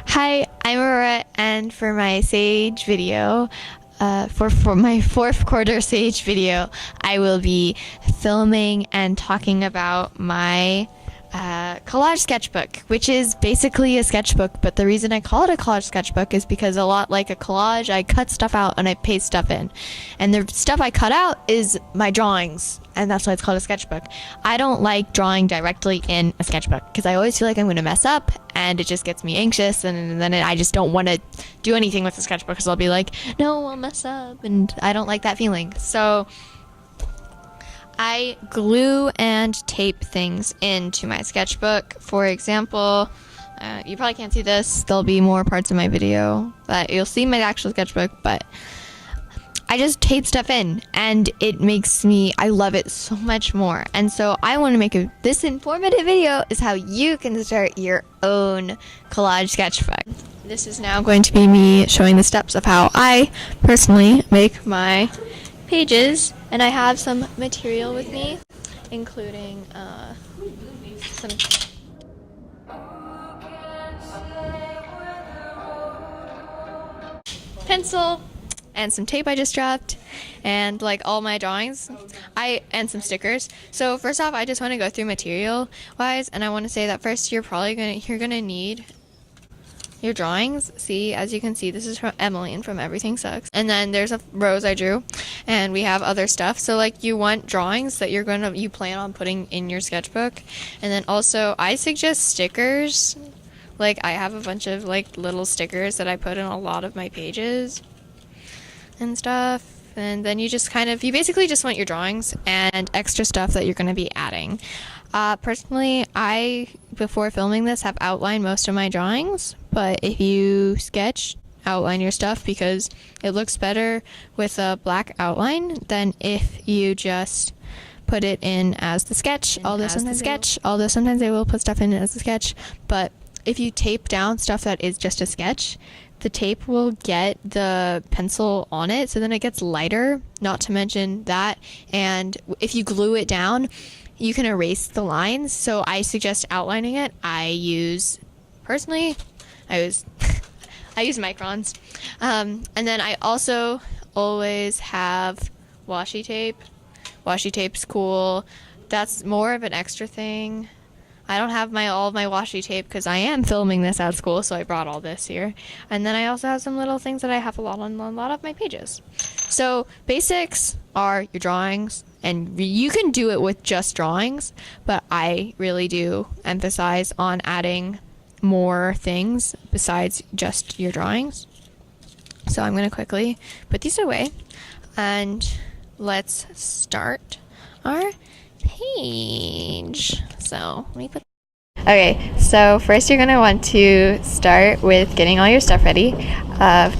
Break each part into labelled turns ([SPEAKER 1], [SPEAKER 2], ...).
[SPEAKER 1] Hi, I'm Aurora, and for my Sage video, for my fourth quarter Sage video, I will be filming and talking about my collage sketchbook, which is basically a sketchbook, but the reason I call it a collage sketchbook is because a lot like a collage, I cut stuff out and I paste stuff in. And the stuff I cut out is my drawings, and that's why it's called a sketchbook. I don't like drawing directly in a sketchbook because I always feel like I'm going to mess up, and it just gets me anxious, and then I just don't want to do anything with the sketchbook because I'll be like, no, I'll mess up, and I don't like that feeling. So I glue and tape things into my sketchbook. For example, you probably can't see this. There'll be more parts of my video, but you'll see my actual sketchbook, but I just tape stuff in, and it makes me, I love it so much more. And so I want to make this informative video is how you can start your own collage sketchbook. This is now going to be me showing the steps of how I personally make my pages, and I have some material with me, including some pencil and some tape I just dropped, and like all my drawings, and some stickers. So first off, I just want to go through material wise, and I want to say that first you're gonna need your drawings. See, as you can see, this is from Emily and from Everything Sucks, and then there's a rose I drew, and we have other stuff. So like you want drawings that you plan on putting in your sketchbook, and then also I suggest stickers. Like I have a bunch of like little stickers that I put in a lot of my pages and stuff, and then you basically just want your drawings and extra stuff that you're going to be adding. Personally, I, before filming this, have outlined most of my drawings, but if you sketch, outline your stuff because it looks better with a black outline than if you just put it in as the sketch. Although sometimes I will put stuff in as a sketch, but if you tape down stuff that is just a sketch, the tape will get the pencil on it, so then it gets lighter, not to mention that, and if you glue it down, you can erase the lines. So I suggest outlining it. I use microns, and then I also always have washi tape. Washi tape's cool. That's more of an extra thing. I don't have all of my washi tape because I am filming this at school, so I brought all this here. And then I also have some little things that I have on a lot of my pages. So basics are your drawings, and you can do it with just drawings, but I really do emphasize on adding more things besides just your drawings. So I'm going to quickly put these away, and let's start our page. So let me put. Okay, so first you're gonna want to start with getting all your stuff ready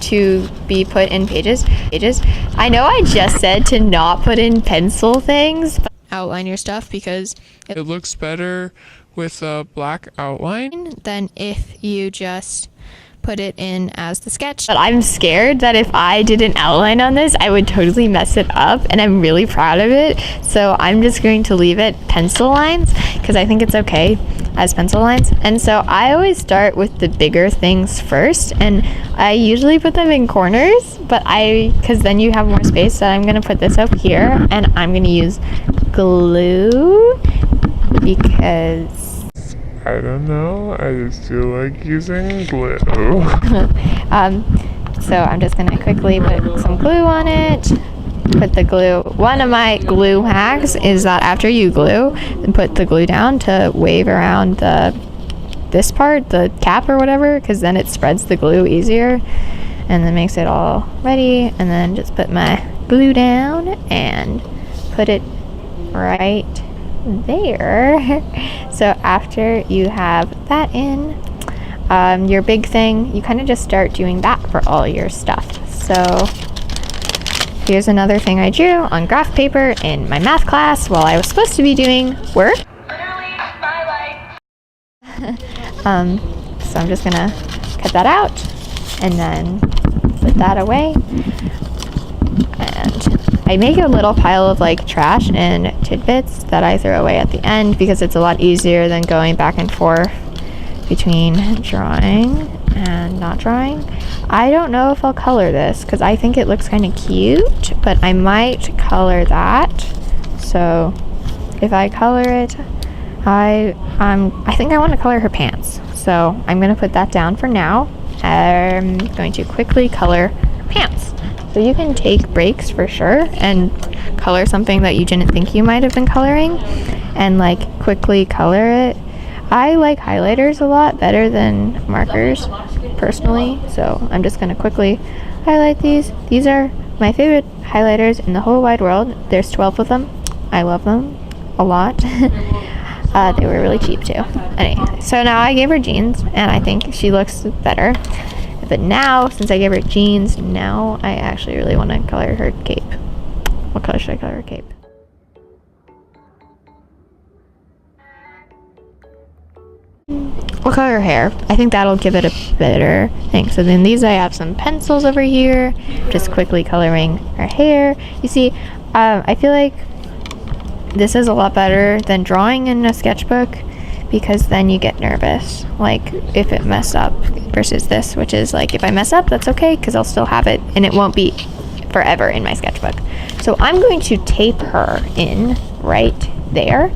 [SPEAKER 1] to be put in pages. I know I just said to not put in pencil things, but outline your stuff because it looks better with a black outline than if you just put it in as the sketch. But I'm scared that if I did an outline on this, I would totally mess it up, and I'm really proud of it. So I'm just going to leave it pencil lines because I think it's okay as pencil lines. And so I always start with the bigger things first, and I usually put them in corners, but because then you have more space. So I'm going to put this up here, and I'm going to use glue because
[SPEAKER 2] I don't know, I just feel like using glue.
[SPEAKER 1] So I'm just going to quickly put some glue on it. Put the glue. One of my glue hacks is that after you glue, and put the glue down to wave around this part, the cap or whatever, because then it spreads the glue easier and then makes it all ready. And then just put my glue down and put it right there. So after you have that in, your big thing, you kind of just start doing that for all your stuff. So here's another thing I drew on graph paper in my math class while I was supposed to be doing work.
[SPEAKER 3] Literally my life.
[SPEAKER 1] So I'm just gonna cut that out and then put that away. And I make a little pile of like trash and tidbits that I throw away at the end because it's a lot easier than going back and forth between drawing and not drawing. I don't know if I'll color this because I think it looks kind of cute, but I might color that. So if I color it, I think I want to color her pants. So I'm going to put that down for now. I'm going to quickly color pants. So you can take breaks for sure and color something that you didn't think you might have been coloring and like quickly color it. I like highlighters a lot better than markers personally, so I'm just gonna quickly highlight these. These are my favorite highlighters in the whole wide world. There's 12 of them. I love them a lot. They were really cheap too. Anyway, so now I gave her jeans and I think she looks better. But now, since I gave her jeans, now I actually really want to color her cape. What color should I color her cape? I'll color her hair. I think that'll give it a better thing. So then these, I have some pencils over here, just quickly coloring her hair. You see, I feel like this is a lot better than drawing in a sketchbook because then you get nervous, like if it messed up versus this, which is like if I mess up, that's okay because I'll still have it and it won't be forever in my sketchbook. So I'm going to tape her in right there,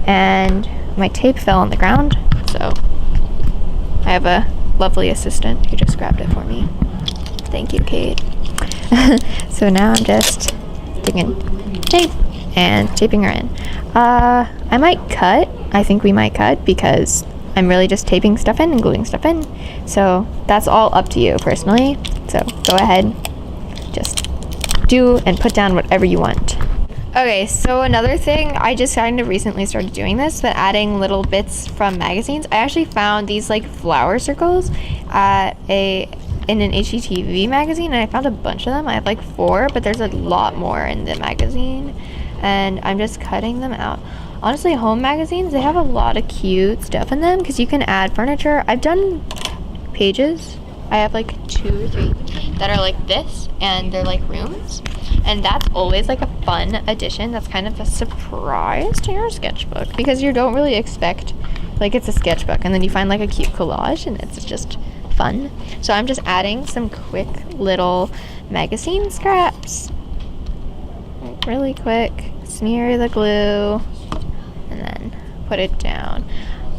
[SPEAKER 1] and my tape fell on the ground, so I have a lovely assistant who just grabbed it for me. Thank you, Kate. So now I'm just taking tape and taping her in. I might cut. I think we might cut because I'm really just taping stuff in and gluing stuff in. So that's all up to you personally. So go ahead, just do and put down whatever you want. Okay, so another thing, I just kind of recently started doing this, but adding little bits from magazines. I actually found these like flower circles in an HGTV magazine, and I found a bunch of them. I have like 4, but there's a lot more in the magazine, and I'm just cutting them out. Honestly, home magazines, they have a lot of cute stuff in them because you can add furniture. I've done pages. I have like 2 or 3 that are like this, and they're like rooms. And that's always like a fun addition. That's kind of a surprise to your sketchbook because you don't really expect, like, it's a sketchbook and then you find like a cute collage and it's just fun. So I'm just adding some quick little magazine scraps. Really quick. Smear the glue and then put it down.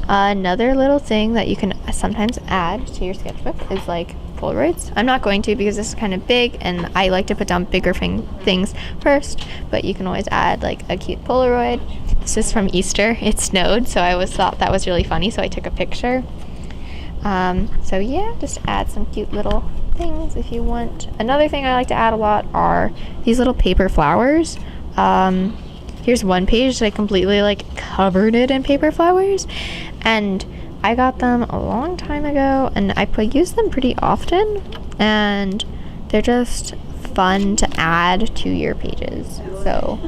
[SPEAKER 1] Another little thing that you can sometimes add to your sketchbook is like Polaroids. I'm not going to because this is kind of big and I like to put down bigger things first, but you can always add like a cute Polaroid. This is from Easter. It snowed, so I always thought that was really funny, so I took a picture. So yeah, just add some cute little things if you want. Another thing I like to add a lot are these little paper flowers. Here's one page that I completely like covered it in paper flowers, and I got them a long time ago and I use them pretty often, and they're just fun to add to your pages. So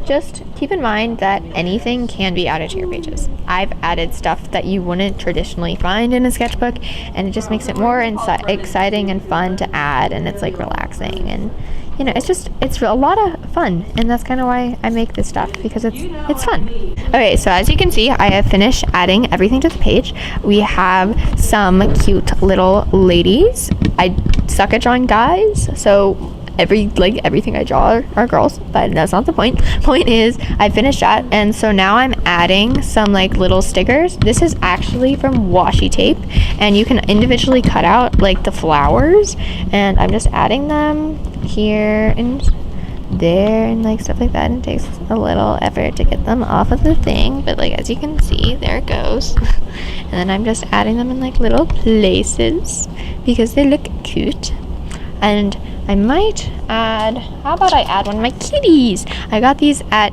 [SPEAKER 1] just keep in mind that anything can be added to your pages. I've added stuff that you wouldn't traditionally find in a sketchbook, and it just makes it more exciting and fun to add, and it's like relaxing, and you know, it's a lot of fun, and that's kind of why I make this stuff, because it's fun. Okay, so as you can see, I have finished adding everything to the page. We have some cute little ladies. I suck at drawing guys, so everything I draw are girls, but that's not the point. Point is, I finished that, and so now I'm adding some like little stickers. This is actually from washi tape, and you can individually cut out like the flowers, and I'm just adding them here and there and like stuff like that. And it takes a little effort to get them off of the thing, but like as you can see, there it goes. And then I'm just adding them in like little places because they look cute. And I might add, how about I add one of my kitties? I got these at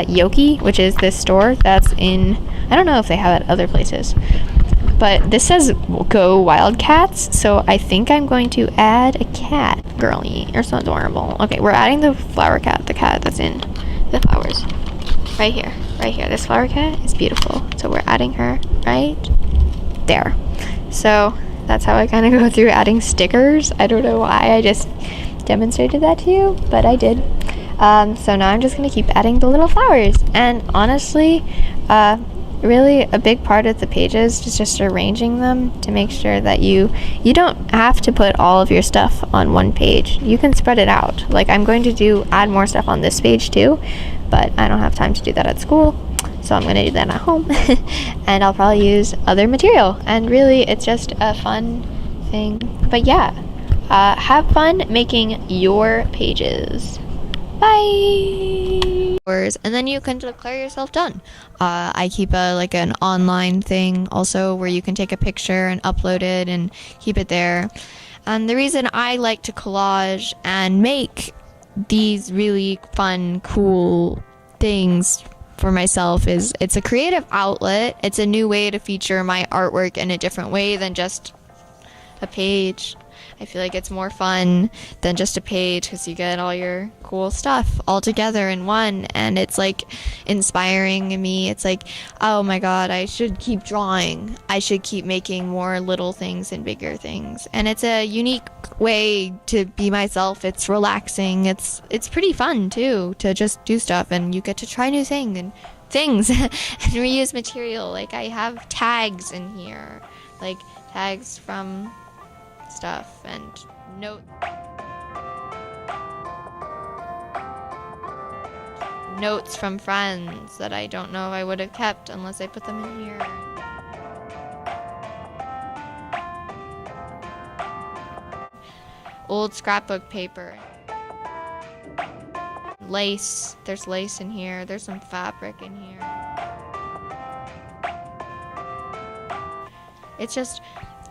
[SPEAKER 1] Yoki, which is this store that's in, I don't know if they have it at other places, but this says Go Wildcats, so I think I'm going to add a cat girly. You're so adorable. Okay, we're adding the flower cat, the cat that's in the flowers. Right here. This flower cat is beautiful, so we're adding her right there. So that's how I kind of go through adding stickers. I don't know why I just demonstrated that to you, but I did. So now I'm just going to keep adding the little flowers. And honestly, really a big part of the pages is just arranging them to make sure that you don't have to put all of your stuff on one page. You can spread it out. Like I'm going to add more stuff on this page too, but I don't have time to do that at school, so I'm going to do that at home. And I'll probably use other material, and really it's just a fun thing. But yeah, have fun making your pages. Bye. And then you can declare yourself done. I keep an online thing also where you can take a picture and upload it and keep it there. And the reason I like to collage and make these really fun, cool things for myself is it's a creative outlet. It's a new way to feature my artwork in a different way than just a page. I feel like it's more fun than just a page because you get all your cool stuff all together in one, and it's like inspiring me. It's like, oh my god, I should keep drawing. I should keep making more little things and bigger things. And it's a unique way to be myself. It's relaxing. It's pretty fun too to just do stuff, and you get to try new things and reuse material. Like I have tags in here, like tags from stuff and notes from friends that I don't know if I would have kept unless I put them in here. Old scrapbook paper. Lace. There's lace in here. There's some fabric in here.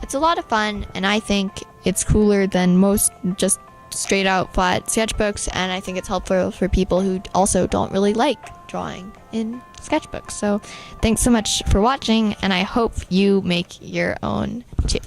[SPEAKER 1] It's a lot of fun, and I think it's cooler than most just straight out flat sketchbooks, and I think it's helpful for people who also don't really like drawing in sketchbooks. So thanks so much for watching, and I hope you make your own too.